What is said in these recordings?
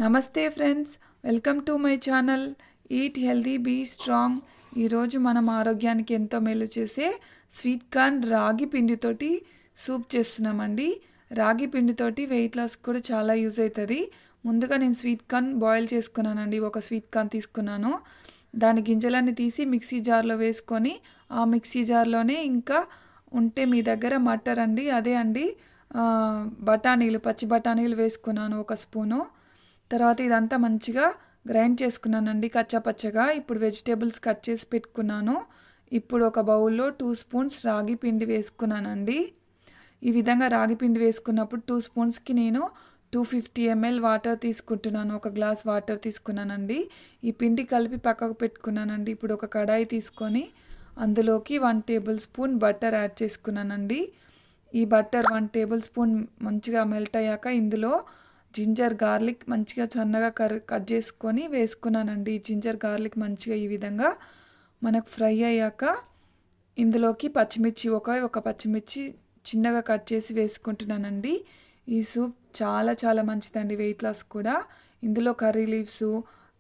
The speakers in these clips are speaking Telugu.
నమస్తే friends, welcome to my channel eat healthy be strong. ఈరోజు మనం ఆరోగ్యానికి ఎంతో మేలు చేసే స్వీట్ కార్న్ రాగి పిండితోటి సూప్ చేస్తున్నామండి. రాగి పిండితోటి వెయిట్ లాస్ కూడా చాలా యూజ్ అవుతుంది. ముందుగా నేను స్వీట్ కార్న్ బాయిల్ చేసుకున్నానండి. ఒక స్వీట్ కార్న్ తీసుకున్నాను. దాని గింజలన్నీ తీసి మిక్సీ జార్లో వేసుకొని ఆ మిక్సీ జార్లోనే ఇంకా ఉంటే మీ దగ్గర మటర్ అండి, అదే అండి బఠానీలు, పచ్చి బఠానీలు వేసుకున్నాను ఒక స్పూను. తర్వాత ఇదంతా మంచిగా గ్రైండ్ చేసుకున్నానండి కచ్చాపచ్చగా. ఇప్పుడు వెజిటేబుల్స్ కట్ చేసి పెట్టుకున్నాను. ఇప్పుడు ఒక బౌల్లో 2 స్పూన్స్ రాగి పిండి వేసుకున్నానండి. ఈ విధంగా రాగి పిండి వేసుకున్నప్పుడు 2 స్పూన్స్కి నేను 250 ml వాటర్ తీసుకుంటున్నాను. ఒక గ్లాస్ వాటర్ తీసుకున్నానండి. ఈ పిండి కలిపి పక్కకు పెట్టుకున్నానండి. ఇప్పుడు ఒక కడాయి తీసుకొని అందులోకి 1 టేబుల్ స్పూన్ బటర్ యాడ్ చేసుకున్నానండి. ఈ బటర్ 1 టేబుల్ స్పూన్ మంచిగా మెల్ట్ అయ్యాక ఇందులో జింజర్ గార్లిక్ మంచిగా సన్నగా కట్ చేసుకొని వేసుకున్నానండి. జింజర్ గార్లిక్ మంచిగా ఈ విధంగా మనకు ఫ్రై అయ్యాక ఇందులోకి పచ్చిమిర్చి ఒక పచ్చిమిర్చి చిన్నగా కట్ చేసి వేసుకుంటున్నానండి. ఈ సూప్ చాలా చాలా మంచిదండి వెయిట్ లాస్ కూడా. ఇందులో కర్రీ లీవ్స్,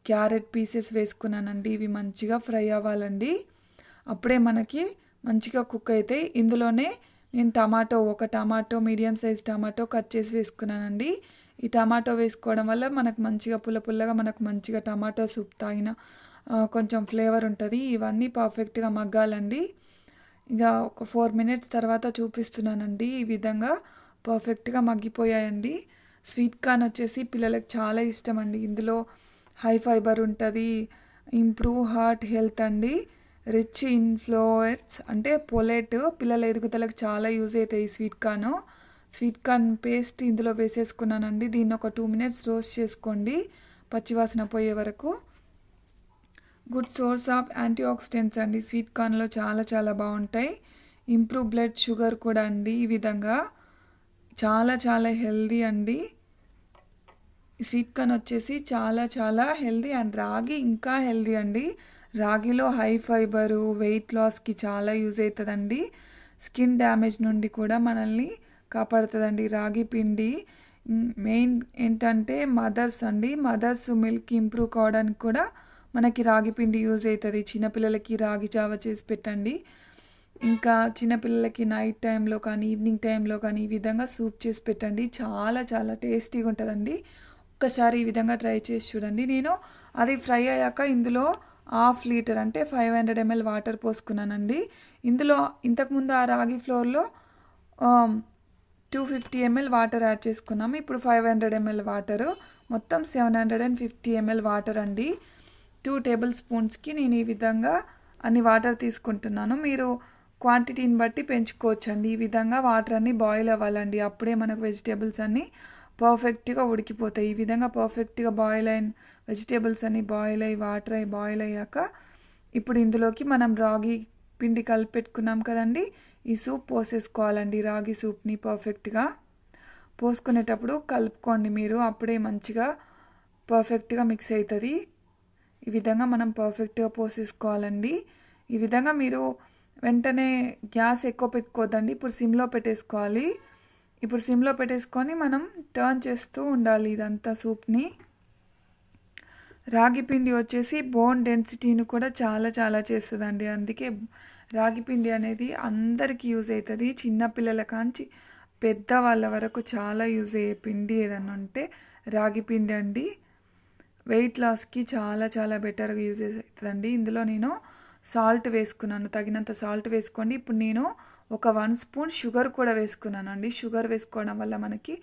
క్యారెట్ పీసెస్ వేసుకున్నానండి. ఇవి మంచిగా ఫ్రై అవ్వాలండి. అప్పుడే మనకి మంచిగా కుక్ అవుతాయి. ఇందులోనే నేను ఒక tomato medium size tomato cut చేసి వేసుకున్నానండి. ఈ టమాటో వేసుకోవడం వల్ల మనకు మంచిగా పుల్లగా మనకు మంచిగా టమాటో సూప్ తాగిన కొంచెం ఫ్లేవర్ ఉంటుంది. ఇవన్నీ పర్ఫెక్ట్గా మగ్గాలండి. ఇక ఒక 4 మినిట్స్ తర్వాత చూపిస్తున్నానండి. ఈ విధంగా పర్ఫెక్ట్గా మగ్గిపోయాయండి. స్వీట్ కార్న్ వచ్చేసి పిల్లలకు చాలా ఇష్టం అండి. ఇందులో హై ఫైబర్ ఉంటుంది, ఇంప్రూవ్ హార్ట్ హెల్త్ అండి, రిచ్ ఇన్ ఫ్లోయిడ్స్ అంటే పొలెట్, పిల్లల ఎదుగుదలకు చాలా యూజ్ అవుతాయి ఈ స్వీట్ కార్న్ పేస్ట్ ఇందులో వేసేసుకున్నానండి. దీన్ని ఒక 2 మినిట్స్ రోస్ట్ చేసుకోండి పచ్చివాసన పోయే వరకు. Good source of antioxidants అండి స్వీట్ కార్న్లో చాలా చాలా బాగుంటాయి. ఇంప్రూవ్ బ్లడ్ షుగర్ కూడా అండి. ఈ విధంగా చాలా చాలా హెల్దీ అండి. స్వీట్ కార్న్ వచ్చేసి చాలా చాలా హెల్దీ అండ్ రాగి ఇంకా హెల్దీ అండి. రాగిలో హై ఫైబరు, వెయిట్ లాస్కి చాలా యూజ్ అవుతుందండి. స్కిన్ డ్యామేజ్ నుండి కూడా మనల్ని కాపాడుతుందండి రాగి పిండి. మెయిన్ ఏంటంటే మదర్స్ మిల్క్ ఇంప్రూవ్ కావడానికి కూడా మనకి రాగి పిండి యూజ్ అవుతుంది. చిన్నపిల్లలకి రాగి జావ చేసి పెట్టండి. ఇంకా చిన్నపిల్లలకి నైట్ టైంలో కానీ ఈవినింగ్ టైంలో కానీ ఈ విధంగా సూప్ చేసి పెట్టండి. చాలా చాలా టేస్టీగా ఉంటుందండి. ఒక్కసారి ఈ విధంగా ట్రై చేసి చూడండి. నేను అది ఫ్రై అయ్యాక ఇందులో 1/2 లీటర్ అంటే 500 ml వాటర్ పోసుకున్నానండి. ఇందులో ఇంతకుముందు ఆ రాగి ఫ్లోర్లో 250 ml వాటర్ యాడ్ చేసుకున్నాము. ఇప్పుడు 500 ml వాటరు, మొత్తం 750 ml వాటర్ అండి. 2 టేబుల్ స్పూన్స్కి నేను ఈ విధంగా అన్ని వాటర్ తీసుకుంటున్నాను. మీరు క్వాంటిటీని బట్టి పెంచుకోవచ్చండి. ఈ విధంగా వాటర్ అన్నీ బాయిల్ అవ్వాలండి. అప్పుడే మనకు వెజిటేబుల్స్ అన్నీ పర్ఫెక్ట్గా ఉడికిపోతాయి. ఈ విధంగా పర్ఫెక్ట్గా బాయిల్ అయిన వెజిటేబుల్స్ అన్నీ బాయిల్ అయ్యాక ఇప్పుడు ఇందులోకి మనం రాగి పిండి కలిపి పెట్టుకున్నాం కదండి, ఈ సూప్ పోసేసుకోవాలండి. రాగి సూప్ని పర్ఫెక్ట్గా పోసుకునేటప్పుడు కలుపుకోండి మీరు, అప్పుడే మంచిగా పర్ఫెక్ట్గా మిక్స్ అవుతుంది. ఈ విధంగా మనం పర్ఫెక్ట్గా పోసేసుకోవాలండి. ఈ విధంగా మీరు వెంటనే గ్యాస్ ఎక్కువ పెట్టుకోవద్దండి. ఇప్పుడు సిమ్లో పెట్టేసుకొని మనం టర్న్ చేస్తూ ఉండాలి ఇదంతా సూప్ని. రాగి పిండి వచ్చేసి బోన్ డెన్సిటీని కూడా చాలా చాలా చేస్తుందండి. అందుకే రాగి పిండి అనేది అందరికీ యూజ్ అవుతుంది. చిన్నపిల్లల కాంచి పెద్దవాళ్ళ వరకు చాలా యూజ్ అయ్యే పిండి ఏదన్నా ఉంటే రాగి పిండి అండి. వెయిట్ లాస్కి చాలా చాలా బెటర్గా యూజ్ అవుతుందండి. ఇందులో నేను సాల్ట్ వేసుకున్నాను, తగినంత సాల్ట్ వేసుకోండి. ఇప్పుడు నేను ఒక 1 స్పూన్ షుగర్ కూడా వేసుకున్నానండి. షుగర్ వేసుకోవడం వల్ల మనకి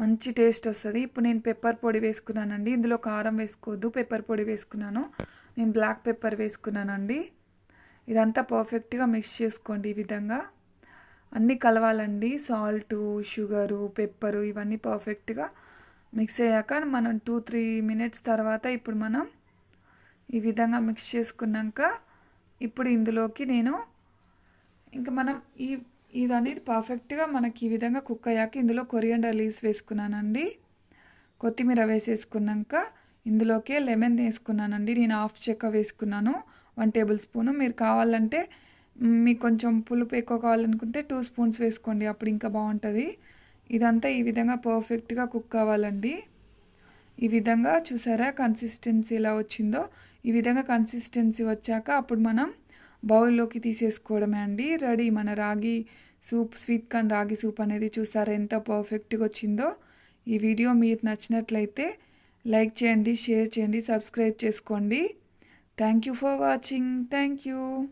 మంచి టేస్ట్ వస్తుంది. ఇప్పుడు నేను పెప్పర్ పొడి వేసుకున్నానండి. ఇందులో కారం వేసుకోవద్దు, పెప్పర్ పొడి వేసుకున్నాను. నేను బ్లాక్ పెప్పర్ వేసుకున్నానండి. ఇదంతా పర్ఫెక్ట్గా మిక్స్ చేసుకోండి. ఈ విధంగా అన్నీ కలవాలండి. సాల్టు, షుగరు, పెప్పరు ఇవన్నీ పర్ఫెక్ట్గా మిక్స్ అయ్యాక మనం 2-3 మినిట్స్ తర్వాత ఇప్పుడు మనం ఈ విధంగా మిక్స్ చేసుకున్నాక ఇప్పుడు ఇందులోకి నేను ఇంకా మనం ఇది అనేది పర్ఫెక్ట్గా మనకి ఈ విధంగా కుక్ అయ్యాక ఇందులో కొరియాండర్ లీవ్స్ వేసుకున్నానండి. కొత్తిమీర వేసేసుకున్నాక ఇందులోకే లెమన్ వేసుకున్నానండి. నేను 1/2 చెక్క వేసుకున్నాను, 1 టేబుల్ స్పూను. మీరు కావాలంటే మీకు కొంచెం పులుపు ఎక్కువ కావాలనుకుంటే 2 స్పూన్స్ వేసుకోండి, అప్పుడు ఇంకా బాగుంటుంది. ఇదంతా ఈ విధంగా పర్ఫెక్ట్గా కుక్ అవ్వాలండి. ఈ విధంగా చూసారా కన్సిస్టెన్సీ ఎలా వచ్చిందో. ఈ విధంగా కన్సిస్టెన్సీ వచ్చాక అప్పుడు మనం బౌల్లోకి తీసేసుకోవడమే అండి. రెడీ మన రాగి సూప్, స్వీట్ కార్న్ రాగి సూప్ అనేది. చూసారా ఎంత పర్ఫెక్ట్గా వచ్చిందో. ఈ వీడియో మీరు నచ్చినట్లయితే లైక్ చేయండి, షేర్ చేయండి, సబ్స్క్రైబ్ చేసుకోండి. Thank you for watching. Thank you.